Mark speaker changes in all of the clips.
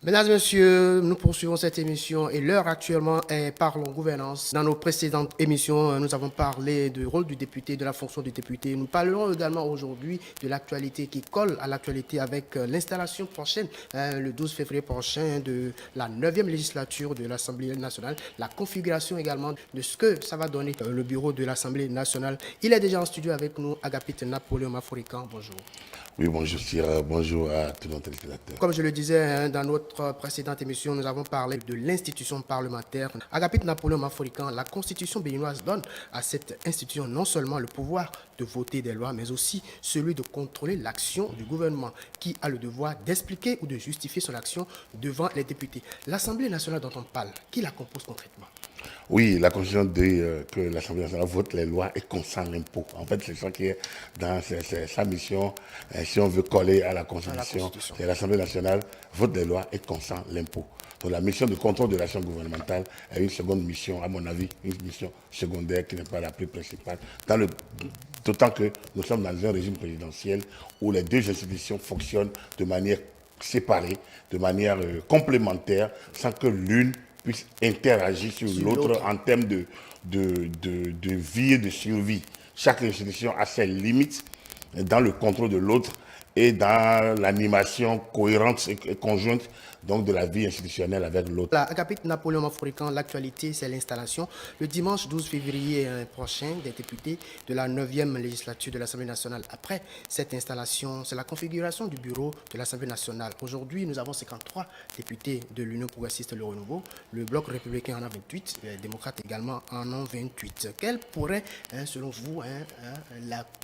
Speaker 1: Mesdames et messieurs, nous poursuivons cette émission et l'heure actuellement est Parlons Gouvernance. Dans nos précédentes émissions, nous avons parlé du rôle du député, de la fonction du député. Nous parlerons également aujourd'hui de l'actualité qui colle à l'actualité avec l'installation prochaine, le 12 février prochain, de la 9e législature de l'Assemblée nationale, la configuration également de ce que ça va donner le bureau de l'Assemblée nationale. Il est déjà en studio avec nous, Agapit Napoléon Maforican. Bonjour.
Speaker 2: Oui, bonjour Syrah, bonjour à tous nos téléspectateurs.
Speaker 1: Comme je le disais dans notre précédente émission, nous avons parlé de l'institution parlementaire. Agapit Napoléon Maforican, la constitution béninoise donne à cette institution non seulement le pouvoir de voter des lois, mais aussi celui de contrôler l'action du gouvernement, qui a le devoir d'expliquer ou de justifier son action devant les députés. L'Assemblée nationale dont on parle, qui la compose concrètement?
Speaker 2: Oui, la Constitution dit que l'Assemblée nationale vote les lois et consent l'impôt. En fait, c'est ça qui est dans sa mission. Si on veut coller à la Constitution, c'est l'Assemblée nationale vote les lois et consent l'impôt. Donc la mission de contrôle de l'action gouvernementale est une seconde mission, à mon avis, une mission secondaire qui n'est pas la plus principale. D'autant que nous sommes dans un régime présidentiel où les deux institutions fonctionnent de manière séparée, de manière complémentaire, sans que l'une puisse interagir sur l'autre en termes de vie et de survie. Chaque institution a ses limites dans le contrôle de l'autre et dans l'animation cohérente et conjointe donc de la vie institutionnelle avec l'autre.
Speaker 1: Agapit Napoléon Maforican, l'actualité, c'est l'installation le dimanche 12 février prochain des députés de la 9e législature de l'Assemblée nationale. Après cette installation, c'est la configuration du bureau de l'Assemblée nationale. Aujourd'hui, nous avons 53 députés de l'Union progressiste Le Renouveau. Le Bloc républicain en a 28, les démocrates également en ont 28. Quelle pourrait, selon vous,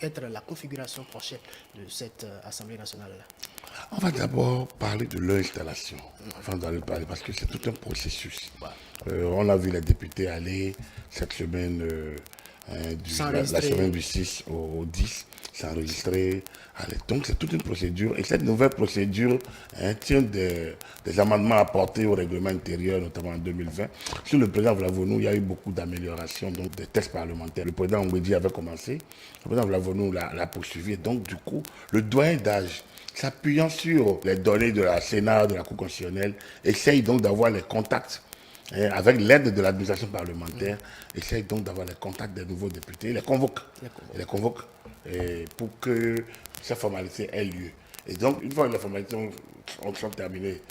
Speaker 1: être la configuration prochaine de cette Assemblée nationale-là?
Speaker 2: On va d'abord parler de l'installation, avant d'aller parler, parce que c'est tout un processus. On a vu les députés aller cette semaine, la semaine du 6 au 10, s'enregistrer. Donc c'est toute une procédure. Et cette nouvelle procédure tient des amendements apportés au règlement intérieur, notamment en 2020. Sur le président Vlavonou, il y a eu beaucoup d'améliorations, donc des textes parlementaires. Le président Mbedi avait commencé, le président Vlavonou l'a poursuivi. Donc du coup, le doyen d'âge, s'appuyant sur les données de la Sénat, de la Cour constitutionnelle, essaye donc d'avoir les contacts avec l'aide de l'administration parlementaire, essaye donc d'avoir les contacts des nouveaux députés, les convoque pour que ces formalités aient lieu. Et donc, une fois que les formalités sont terminées,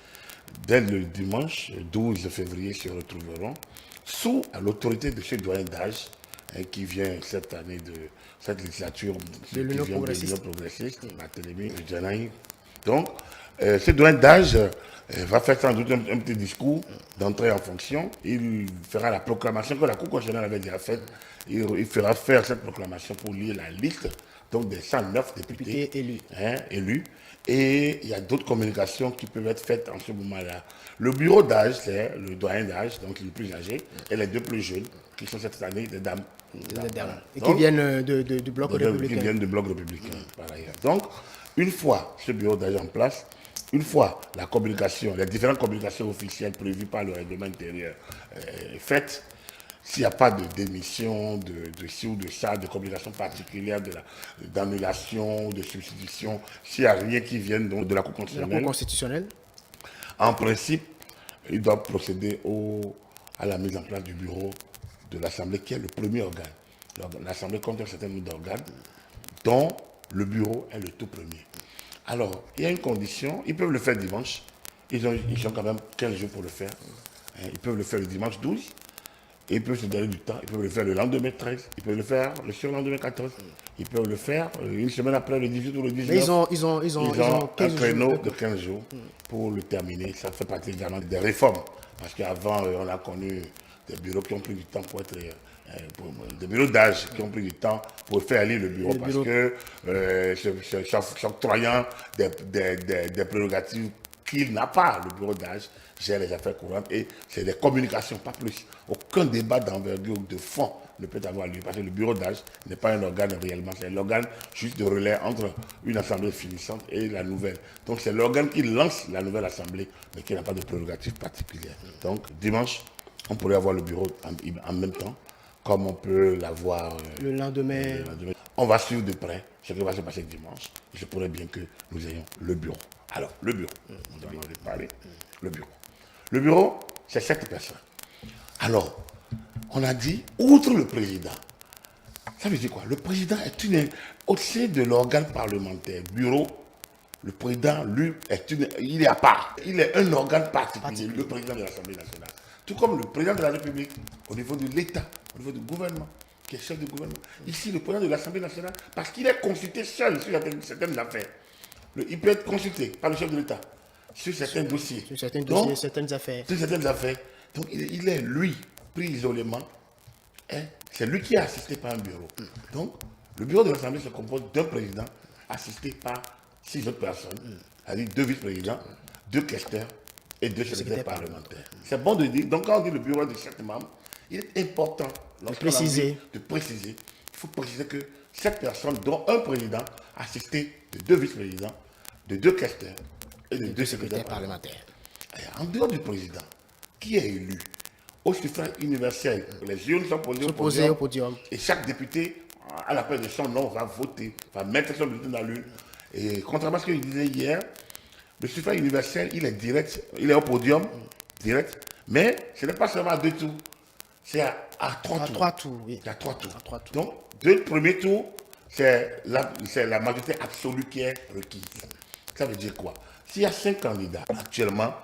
Speaker 2: dès le dimanche 12 février, se retrouveront sous l'autorité de ce doyen d'âge qui vient cette année de cette législature
Speaker 1: de l'Union progressiste,
Speaker 2: Barthélémy Djanaï. Donc, ce doyen d'âge va faire sans doute un petit discours d'entrée en fonction. Il fera la proclamation que la Cour constitutionnelle avait déjà faite. Il fera faire cette proclamation pour lire la liste donc des 109 députés élus. Et il y a d'autres communications qui peuvent être faites en ce moment-là. Le bureau d'âge, c'est le doyen d'âge, donc les plus âgés, et les deux plus jeunes, qui sont cette année des dames.
Speaker 1: Et qui viennent du bloc républicain.
Speaker 2: Qui viennent du bloc républicain, par ailleurs. Donc, une fois ce bureau d'âge en place, une fois la communication, les différentes communications officielles prévues par le règlement intérieur faites, s'il n'y a pas de démission, de ci ou de ça, de communication particulière, d'annulation, de substitution, s'il n'y a rien qui vienne donc de la Cour constitutionnelle, en principe, il doit procéder à la mise en place du bureau de l'Assemblée, qui est le premier organe. L'Assemblée compte un certain nombre d'organes, dont le bureau est le tout premier. Alors, il y a une condition, ils peuvent le faire dimanche, ils ont quand même 15 jours pour le faire. Ils peuvent le faire le dimanche 12, et ils peuvent se donner du temps, ils peuvent le faire le lendemain 13, ils peuvent le faire le surlendemain 14, ils peuvent le faire une semaine après le 18 ou le 19.
Speaker 1: Mais ils ont
Speaker 2: un créneau de 15 jours pour le terminer. Ça fait partie également des réformes. Parce qu'avant, on a connu des bureaux qui ont pris du temps pour être... des bureaux d'âge qui ont pris du temps pour faire lire le bureau. Parce que s'octroyant des prérogatives qu'il n'a pas, le bureau d'âge gère les affaires courantes et c'est des communications, pas plus. Aucun débat d'envergure, de fond ne peut avoir lieu parce que le bureau d'âge n'est pas un organe réellement, c'est l'organe juste de relais entre une assemblée finissante et la nouvelle. Donc c'est l'organe qui lance la nouvelle assemblée mais qui n'a pas de prérogatives particulières. Donc dimanche, on pourrait avoir le bureau en même temps comme on peut l'avoir
Speaker 1: le lendemain.
Speaker 2: On va suivre de près ce qui va se passer dimanche. Je pourrais bien que nous ayons le bureau. Alors, le bureau, on devait en parler. Le bureau. Le bureau, c'est 7 personnes. Alors, on a dit, outre le président, ça veut dire quoi? Le président est au-dessus de l'organe parlementaire. Bureau, le président, lui, il est à part. Il est un organe particulier, le président de l'Assemblée nationale. Tout comme le président de la République, au niveau de l'État, au niveau du gouvernement, qui est chef du gouvernement. Ici, le président de l'Assemblée nationale, parce qu'il est consulté seul sur certaines affaires. Il peut être consulté par le chef de l'État sur certains dossiers.
Speaker 1: Sur certains dossiers, certaines affaires.
Speaker 2: Sur certaines affaires. Donc, il est, lui, pris isolément. C'est lui qui est assisté par un bureau. Donc, le bureau de l'Assemblée se compose d'un président assisté par 6 autres personnes, c'est-à-dire 2 vice-présidents, 2 questeurs et 2 secrétaires parlementaires. C'est bon de dire, donc quand on dit le bureau de 7 membres, il est important de préciser. Il faut préciser que 7 personnes, dont un président, assisté de 2 vice-présidents, de 2 questeurs et de 2 secrétaires parlementaires. Et en dehors du président, qui est élu au suffrage universel, les urnes sont posées au podium, et chaque député, à l'appel de son nom, va voter, va mettre son bulletin dans l'urne. Et contrairement à ce que je disais hier, le suffrage universel, il est direct, il est au podium, direct, mais ce n'est pas seulement à 2 tours, c'est à 3 tours.
Speaker 1: 3 tours, oui.
Speaker 2: À 3 tours. Donc, 2 premiers tours, c'est la majorité absolue qui est requise. Ça veut dire quoi? S'il y a 5 candidats, actuellement,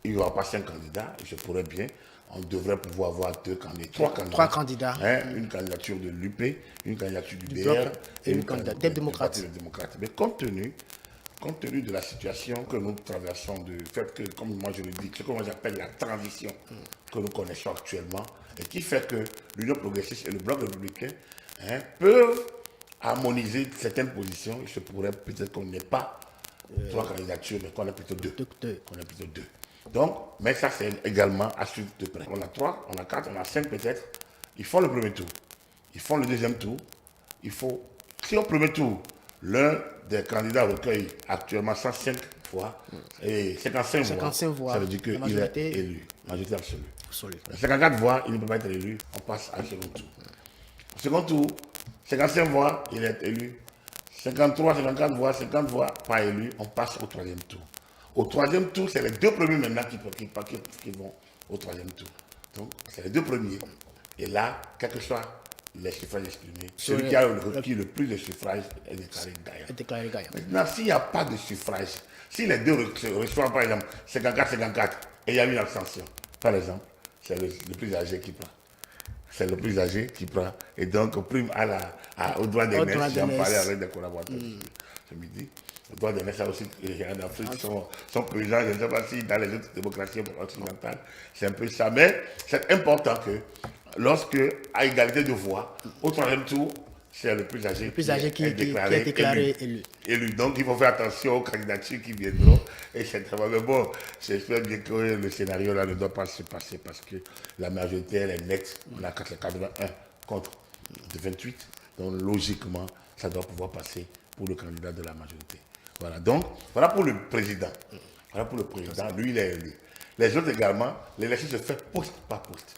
Speaker 2: il n'y aura pas 5 candidats, je pourrais bien, on devrait pouvoir avoir 3 candidats. Une candidature de l'UP, une candidature du BR et une candidature des démocrates. Mais compte tenu de la situation que nous traversons, du fait que, comme moi je le dis, ce que moi j'appelle la transition que nous connaissons actuellement, et qui fait que l'Union progressiste et le Bloc républicain peuvent harmoniser certaines positions, il se pourrait peut-être qu'on n'ait pas 3 candidatures, mais qu'on ait plutôt 2. Donc, mais ça c'est également à suivre de près. On a 3, on a 4, on a 5 peut-être. Ils font le premier tour. Ils font le deuxième tour. Si au premier tour, l'un des candidats recueille actuellement 105 voix et 55 voix, ça veut dire qu'il est élu. Majorité absolue. 54 voix, il ne peut pas être élu. On passe à un second tour. Au second tour, 55 voix, il est élu. 53, 54 voix, 50 voix, pas élu. On passe au troisième tour. Au troisième tour, c'est les 2 premiers maintenant qui vont au troisième tour. Donc, c'est les 2 premiers. Et là, quel que soit les suffrages exprimés, celui qui a requis le plus de suffrages est déclaré gagnant. Maintenant, s'il n'y a pas de suffrage, si les 2 reçoivent par exemple 54-54 et il y a une abstention, par exemple, c'est le plus âgé qui prend. C'est le plus âgé qui prend. Et donc, prime au droit d'aînesse, j'en parlais avec des collaborateurs ce midi. Le droit d'aînesse, ça aussi, en Afrique, sont présents, je ne sais pas si dans les autres démocraties occidentales, c'est un peu ça. Mais c'est important que, lorsque, à égalité de voix, au troisième tour, c'est le plus âgé qui est déclaré élu. Donc, il faut faire attention aux candidatures qui viendront. Et c'est très bon. Mais bon, j'espère bien que le scénario là ne doit pas se passer parce que la majorité, elle est nette. On a 81 contre 28. Donc, logiquement, ça doit pouvoir passer pour le candidat de la majorité. Voilà. Donc, voilà pour le président. Lui, il est élu. Les autres également, l'élection se fait poste par poste.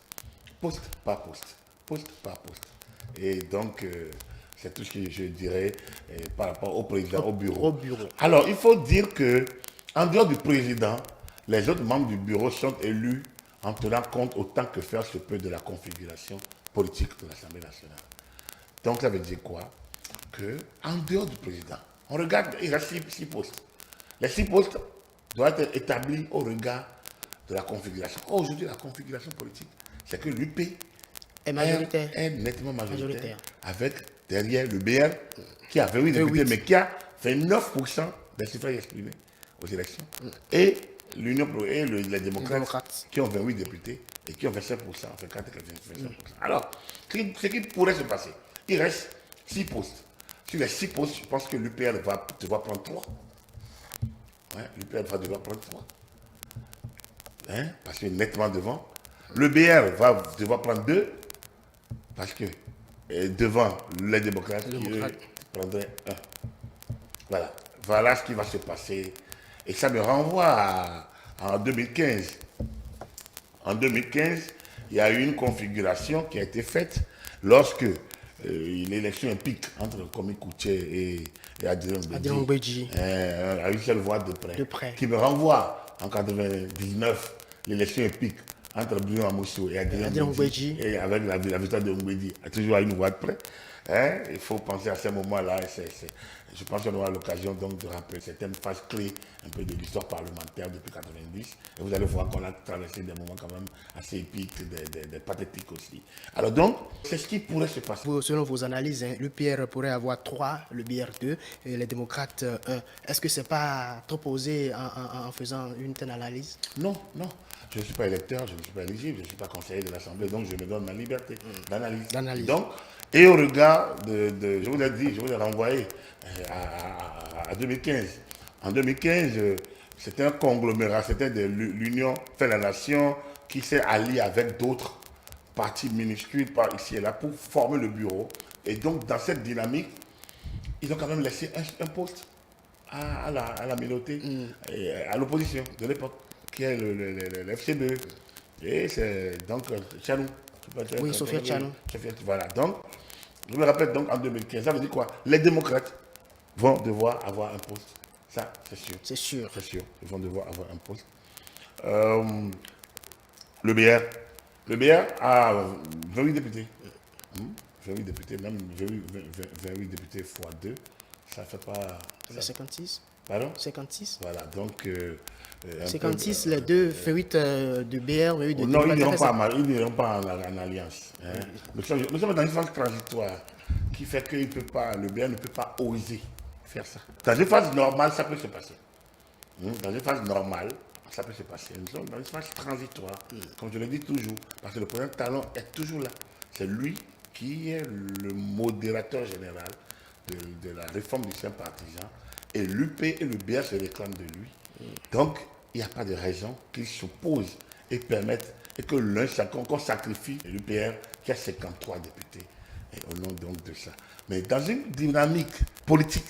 Speaker 2: Et donc, c'est tout ce que je dirais par rapport au président, au bureau. Alors, il faut dire que, en dehors du président, les autres membres du bureau sont élus en tenant compte autant que faire se peut de la configuration politique de l'Assemblée nationale. Donc, ça veut dire quoi? Que, en dehors du président, on regarde, il y a 6 postes. Les 6 postes doivent être établis au regard de la configuration. Aujourd'hui, la configuration politique, c'est que l'UP est nettement majoritaire, avec derrière le BR qui a 28 députés, mais qui a fait 9% des suffrages exprimés aux élections. Et l'Union et les démocrates qui ont 28 députés et qui ont 25%, enfin 4 et 25%. Alors, ce qui pourrait se passer, il reste 6 postes. Sur les 6 postes, je pense que l'UPR va devoir prendre 3. L'UPR va devoir prendre 3. Parce qu'il est nettement devant. Le BR va devoir prendre 2. Parce que devant les démocrates, ils prendraient 1. Voilà ce qui va se passer. Et ça me renvoie en 2015. En 2015, il y a eu une configuration qui a été faite lorsque l'élection épique entre Komi Kouché et Adrien
Speaker 1: Adrien
Speaker 2: Mbedji,
Speaker 1: Mbedji.
Speaker 2: à une seule voix
Speaker 1: De près.
Speaker 2: qui me renvoie en 99, l'élection épique entre Bruno Amoussou et Adrien
Speaker 1: Adrien
Speaker 2: Mbedji,
Speaker 1: Mbedji.
Speaker 2: et avec la victoire de Mbedji, toujours à une voix de près. Hein, il faut penser à ce moment-là. Je pense qu'on aura l'occasion donc de rappeler certaines phases clés un peu de l'histoire parlementaire depuis 90. Et vous allez voir qu'on a traversé des moments quand même assez épiques, des pathétiques aussi. Alors donc, c'est ce qui pourrait se passer.
Speaker 1: Selon vos analyses, hein, l'UPR pourrait avoir 3, le BR 2 et les démocrates 1. Est-ce que c'est pas trop posé en faisant une telle analyse?
Speaker 2: Non, non. Je ne suis pas électeur, je ne suis pas éligible, je ne suis pas conseiller de l'Assemblée, donc je me donne ma liberté d'analyse. Donc, et au regard je vous l'ai dit, je vous l'ai renvoyé à 2015. En 2015, c'était un conglomérat, c'était de l'Union fait la nation qui s'est alliée avec d'autres partis minuscules par ici et là pour former le bureau. Et donc, dans cette dynamique, ils ont quand même laissé un poste à la minorité, et à l'opposition de l'époque, qui est le FCBE. Et c'est donc Tchanou.
Speaker 1: Oui, Sophia Tchanou.
Speaker 2: Voilà. Donc, je me rappelle donc en 2015, ça veut dire quoi? Les démocrates vont devoir avoir un poste. Ça, c'est sûr.
Speaker 1: C'est sûr.
Speaker 2: C'est sûr. Ils vont devoir avoir un poste. Le BR. Le BR a 28 députés. 28 députés, même 28 députés x 2. Ça fait pas.
Speaker 1: Ça 56.
Speaker 2: Pardon?
Speaker 1: 56.
Speaker 2: Voilà, donc.
Speaker 1: 56, les deux F8 de BR, mais de
Speaker 2: non, ils n'iront pas en alliance. Hein. Nous sommes dans une phase transitoire qui fait que le BR ne peut pas oser faire ça. Dans une phase normale, ça peut se passer. Dans une phase normale, ça peut se passer. Nous sommes dans une phase transitoire, comme je le dis toujours, parce que le président Talon est toujours là. C'est lui qui est le modérateur général de la réforme du système partisan. Et l'UP et le BR se réclament de lui. Donc, il n'y a pas de raison qu'ils s'opposent et permettent et que l'un chacun qu'on sacrifie l'UPR qui a 53 députés. Et au nom donc de ça. Mais dans une dynamique politique,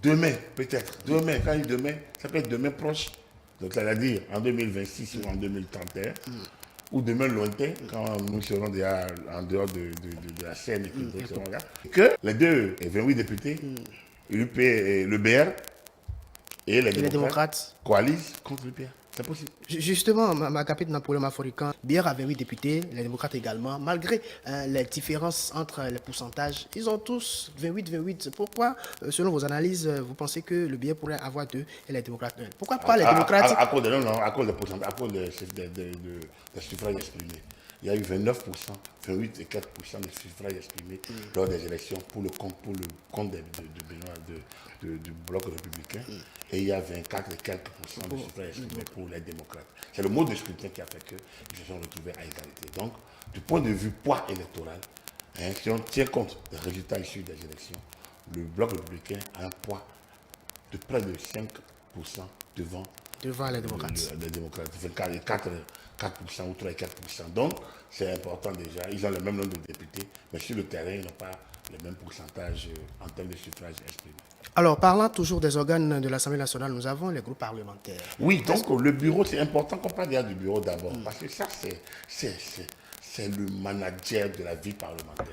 Speaker 2: demain, peut-être, demain, quand il dit demain, ça peut être demain proche, donc c'est-à-dire en 2026 ou en 2031, ou demain lointain, quand nous serons déjà en dehors de la scène et que d'autres seront là, que les deux 28 députés, l'UP et le BR, et les démocrates coalisent contre l'UPR. C'est possible.
Speaker 1: Justement, ma capitale Napoléon Maforican, BR avait 8 députés, les démocrates également. Malgré les différences entre les pourcentages, ils ont tous 28. Pourquoi, selon vos analyses, vous pensez que le BR pourrait avoir 2 et les démocrates 1? Pourquoi pas les démocrates?
Speaker 2: À cause des pourcentages, à cause des suffrages exprimés. Il y a eu 29%, 28 et 4% de suffrages exprimés lors des élections pour le compte du bloc républicain. Et il y a 24 et quelques pourcents de suffrages exprimés pour les démocrates. C'est le mode de scrutin qui a fait qu'ils se sont retrouvés à égalité. Donc, du point de vue poids électoral, si on tient compte des résultats issus des élections, le bloc républicain a un poids de près de 5% devant
Speaker 1: les démocrates.
Speaker 2: Les démocrates, 4% ou 3 et 4%. Donc, c'est important déjà. Ils ont le même nombre de députés, mais sur le terrain, ils n'ont pas le même pourcentage en termes de suffrage exprimé.
Speaker 1: Alors, parlant toujours des organes de l'Assemblée nationale, nous avons les groupes parlementaires.
Speaker 2: Oui, donc le bureau, c'est important qu'on parle déjà du bureau d'abord, parce que ça, c'est le manager de la vie parlementaire.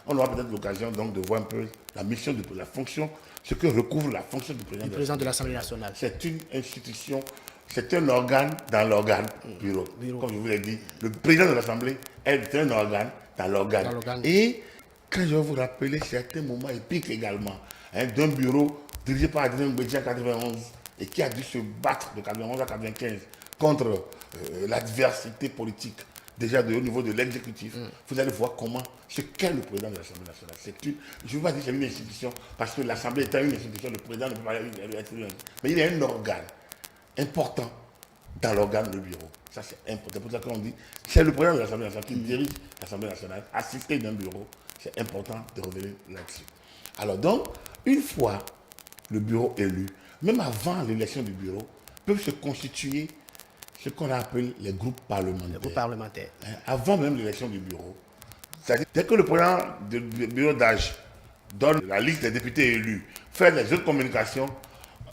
Speaker 2: On aura peut-être l'occasion donc de voir un peu la mission, la fonction, ce que recouvre la fonction du président
Speaker 1: de l'Assemblée nationale.
Speaker 2: C'est une institution, c'est un organe dans l'organe bureau. Comme je vous l'ai dit, le président de l'Assemblée est un organe dans l'organe. Et quand je vais vous rappeler certains moments épiques également, d'un bureau dirigé par Adrien Mbedji en 91 et qui a dû se battre de 91 à 95 contre l'adversité politique déjà au niveau de l'exécutif, vous allez voir ce qu'est le président de l'Assemblée nationale. Je ne veux pas dire que c'est une institution, parce que l'Assemblée étant une institution, le président ne peut pas être une institution. Mais il y a un organe important dans l'organe du bureau. Ça, c'est important. C'est pour ça qu'on dit c'est le président de l'Assemblée nationale qui dirige l'Assemblée nationale, assisté d'un bureau. C'est important de revenir là-dessus. Alors donc, une fois le bureau élu, même avant l'élection du bureau, peuvent se constituer ce qu'on appelle les groupes parlementaires.
Speaker 1: Les groupes parlementaires.
Speaker 2: Avant même l'élection du bureau. C'est-à-dire, dès que le président du bureau d'âge donne la liste des députés élus, fait les autres communications,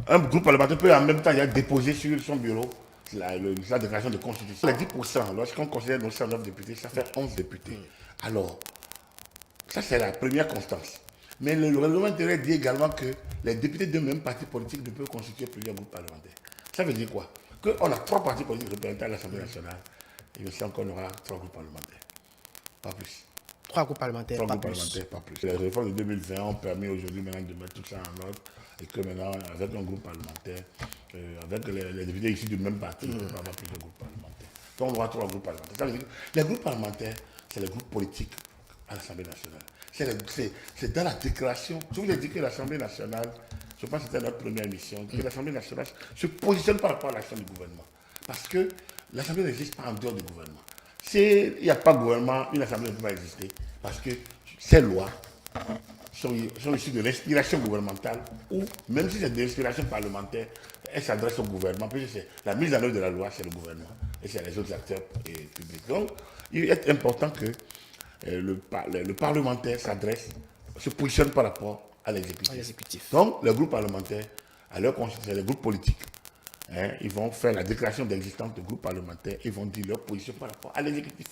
Speaker 2: un groupe parlementaire peut en même temps déposer sur son bureau la déclaration de constitution. Les 10%, lorsqu'on considère nos 109 députés, ça fait 11 députés. Alors, ça c'est la première constance. Mais le règlement intérieur dit également que les députés d'un même parti politique ne peuvent constituer plusieurs groupes parlementaires. Ça veut dire quoi? Qu'on a 3 partis politiques représentés à l'Assemblée nationale, et aussi qu'on aura 3 groupes parlementaires. Pas plus.
Speaker 1: 3 groupes parlementaires,
Speaker 2: 3
Speaker 1: pas
Speaker 2: groupes
Speaker 1: plus.
Speaker 2: parlementaires, pas plus. Les réformes de 2020 ont permis aujourd'hui maintenant de mettre tout ça en ordre et que maintenant, avec un groupe parlementaire, avec les députés issus du même parti, on peut avoir plusieurs groupes parlementaires. Donc on aura 3 groupes parlementaires. Ça veut dire que les groupes parlementaires, c'est les groupes politiques à l'Assemblée nationale. C'est dans la déclaration. Je vous ai dit que l'Assemblée nationale, je pense que c'était notre première mission, que l'Assemblée nationale se positionne par rapport à l'action du gouvernement. Parce que l'Assemblée n'existe pas en dehors du gouvernement. S'il n'y a pas de gouvernement, une Assemblée ne peut pas exister. Parce que ces lois sont issues de l'inspiration gouvernementale ou, même si c'est de l'inspiration parlementaire, elles s'adressent au gouvernement. Puisque c'est la mise en œuvre de la loi, c'est le gouvernement. Et c'est les autres acteurs publics. Donc, il est important que le parlementaire se positionne par rapport à l'exécutif. Donc, les groupes parlementaires, à leur constitution, c'est les groupes politiques. Ils vont faire la déclaration d'existence de groupes parlementaires, ils vont dire leur position par rapport à l'exécutif.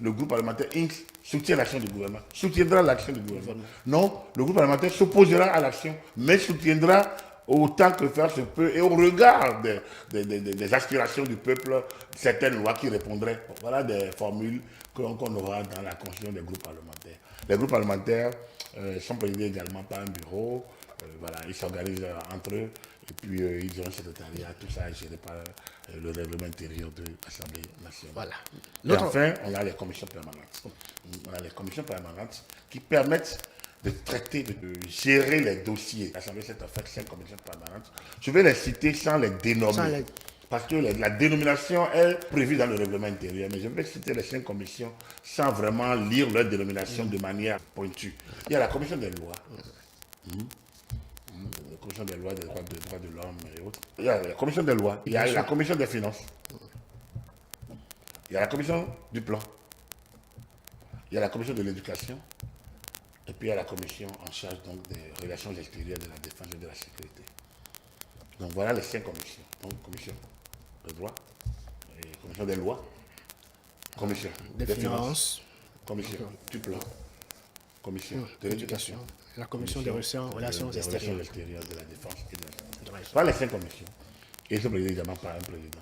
Speaker 2: Le groupe parlementaire X soutient l'action du gouvernement, soutiendra l'action du gouvernement. Non, le groupe parlementaire s'opposera à l'action, mais soutiendra autant que faire se peut et au regard des aspirations du peuple, certaines lois qui répondraient. Voilà des formules qu'on aura dans la constitution des groupes parlementaires. Les groupes parlementaires sont présidés également par un bureau, voilà, ils s'organisent entre eux. Et puis, ils ont un secrétariat, tout ça est géré par le règlement intérieur de l'Assemblée nationale.
Speaker 1: Voilà.
Speaker 2: Et enfin, on a les commissions permanentes. On a les commissions permanentes qui permettent de traiter, de gérer les dossiers. L'Assemblée s'est en fait 5 commissions permanentes. Je vais les citer sans les dénommer. Parce que la dénomination est prévue dans le règlement intérieur. Mais je vais citer les 5 commissions sans vraiment lire leur dénomination de manière pointue. Il y a la commission des lois. La commission des lois, des droits de l'homme et autres. Il y a la commission des lois, il y a la commission des finances, il y a la commission du plan, il y a la commission de l'éducation, et puis il y a la commission en charge donc, des relations extérieures, de la défense et de la sécurité. Donc voilà les 5 commissions. Donc commission des droits, commission des lois, commission
Speaker 1: des finances,
Speaker 2: commission du plan, commission de l'éducation.
Speaker 1: La commission des relations extérieures
Speaker 2: de la défense et de la sécurité. Voilà les 5 commissions. Et ils sont présidés également par un président.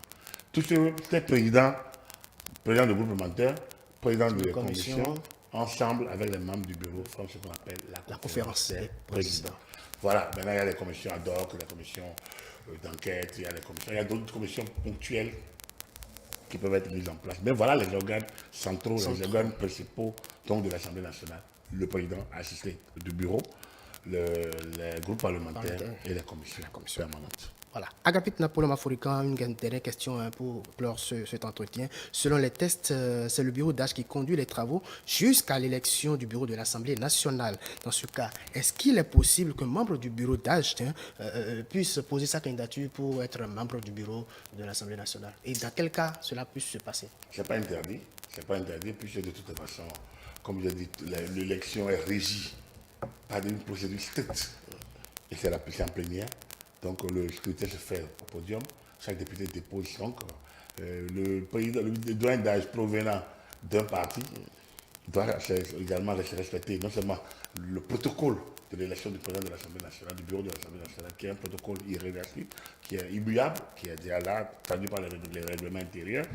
Speaker 2: Tous ces présidents du groupe parlementaire, présidents de la commission, ensemble avec les membres du bureau, forment ce qu'on appelle la conférence des présidents. Voilà, maintenant il y a les commissions ad hoc, les commissions d'enquête, il y a d'autres commissions ponctuelles qui peuvent être mises en place. Mais voilà les organes centraux, les organes principaux donc, de l'Assemblée nationale. Le président assisté du bureau, les groupes parlementaires et les commissions permanentes.
Speaker 1: Voilà. Agapit Napoléon Maforican, une dernière question pour clore cet entretien. Selon les tests, c'est le bureau d'âge qui conduit les travaux jusqu'à l'élection du bureau de l'Assemblée nationale. Dans ce cas, est-ce qu'il est possible qu'un membre du bureau d'âge puisse poser sa candidature pour être membre du bureau de l'Assemblée nationale? Et dans quel cas cela puisse se passer?
Speaker 2: Ce n'est pas interdit. Ce n'est pas interdit, puisque de toute façon, comme je dis, l'élection est régie par une procédure stricte. Et c'est en plénière. Donc le scrutin se fait au podium. Chaque député dépose donc le doyen d'âge provenant d'un parti doit également respecter non seulement le protocole de l'élection du président de l'Assemblée nationale, du bureau de l'Assemblée nationale, qui est un protocole irréversible, qui est immuable, qui est déjà là, traduit par les règlements intérieurs.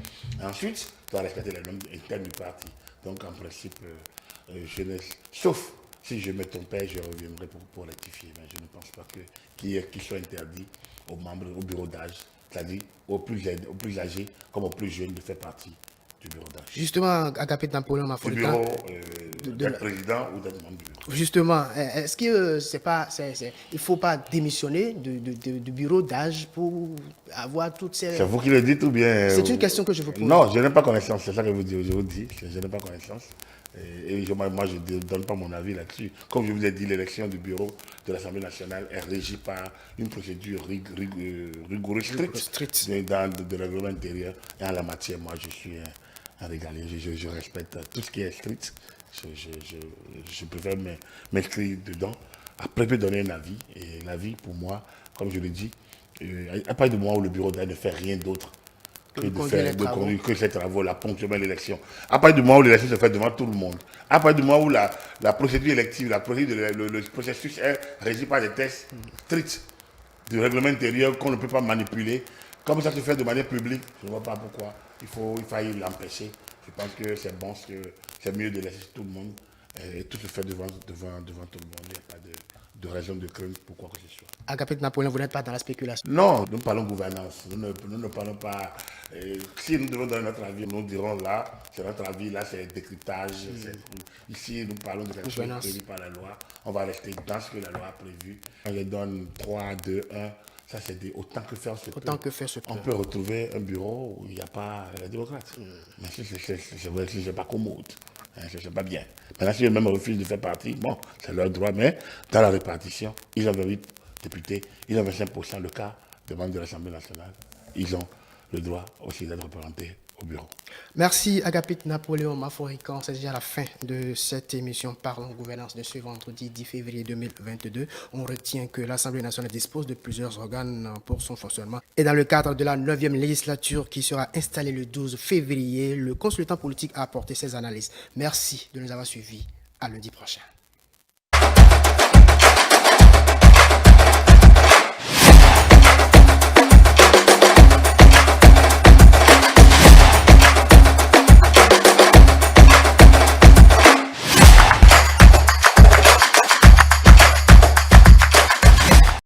Speaker 2: Ensuite, il doit respecter les normes internes du parti. Donc en principe, sauf si je me trompais, je reviendrai pour rectifier, mais je ne pense pas qu'il soit interdit aux membres, au bureau d'âge, c'est-à-dire aux plus âgés comme aux plus jeunes de faire partie du bureau d'âge.
Speaker 1: Justement, Agapit Napoléon Maforican.
Speaker 2: Du bureau d'être président ou d'être membre du bureau.
Speaker 1: Justement, est-ce que il ne faut pas démissionner du bureau d'âge pour avoir toutes ces...
Speaker 2: C'est vous qui le dites ou bien...
Speaker 1: C'est une question que je vous pose.
Speaker 2: Non, je n'ai pas connaissance, c'est ça que je vous dis, je n'ai pas connaissance. Et moi, je ne donne pas mon avis là-dessus. Comme je vous ai dit, l'élection du bureau de l'Assemblée nationale est régie par une procédure rigoureuse, stricte de règlement intérieur. Et en la matière, moi, je suis un régalien. Je respecte tout ce qui est strict. Je préfère m'inscrire dedans. Après, je peux donner un avis. Et l'avis, pour moi, comme je le dis, à partir du moment où le bureau d'âge ne fait rien d'autre que de
Speaker 1: conduire
Speaker 2: faire,
Speaker 1: les
Speaker 2: de
Speaker 1: travaux.
Speaker 2: conduire que ces travaux-là ponctuellement l'élection. À partir du moment où l'élection se fait devant tout le monde, à partir du moment où la procédure élective, le processus est régi par des tests stricts du règlement intérieur qu'on ne peut pas manipuler, comme ça se fait de manière publique, je ne vois pas pourquoi il faille l'empêcher. Je pense que c'est bon, c'est mieux de laisser tout le monde et tout se fait devant tout le monde. Il n'y a pas de raison de craindre pour quoi que ce soit.
Speaker 1: Agapit Napoléon, vous n'êtes pas dans la spéculation.
Speaker 2: Non, nous parlons gouvernance. Nous ne parlons pas. Si nous devons donner notre avis, nous dirons là, c'est notre avis, là c'est décryptage. Ici, nous parlons de quelque chose
Speaker 1: Gouvernance.
Speaker 2: prévu par la loi. On va rester dans ce que la loi a prévu. On les donne 3, 2, 1. Ça, c'est autant que faire se peut.
Speaker 1: Autant que faire se peut.
Speaker 2: On peut retrouver un bureau où il n'y a pas les démocrates. Mais si c'est pas commode, hein, c'est pas bien. Maintenant, si eux-mêmes refusent de faire partie, bon, c'est leur droit, mais dans la répartition, ils ont 8 députés, ils ont 25%. Le cas des membres de l'Assemblée nationale, ils ont le droit aussi d'être représentés au bureau.
Speaker 1: Merci Agapit Napoléon Maforican. C'est déjà la fin de cette émission Parlons Gouvernance de ce vendredi 10 février 2022. On retient que l'Assemblée nationale dispose de plusieurs organes pour son fonctionnement. Et dans le cadre de la 9e législature qui sera installée le 12 février, le consultant politique a apporté ses analyses. Merci de nous avoir suivis. À lundi prochain.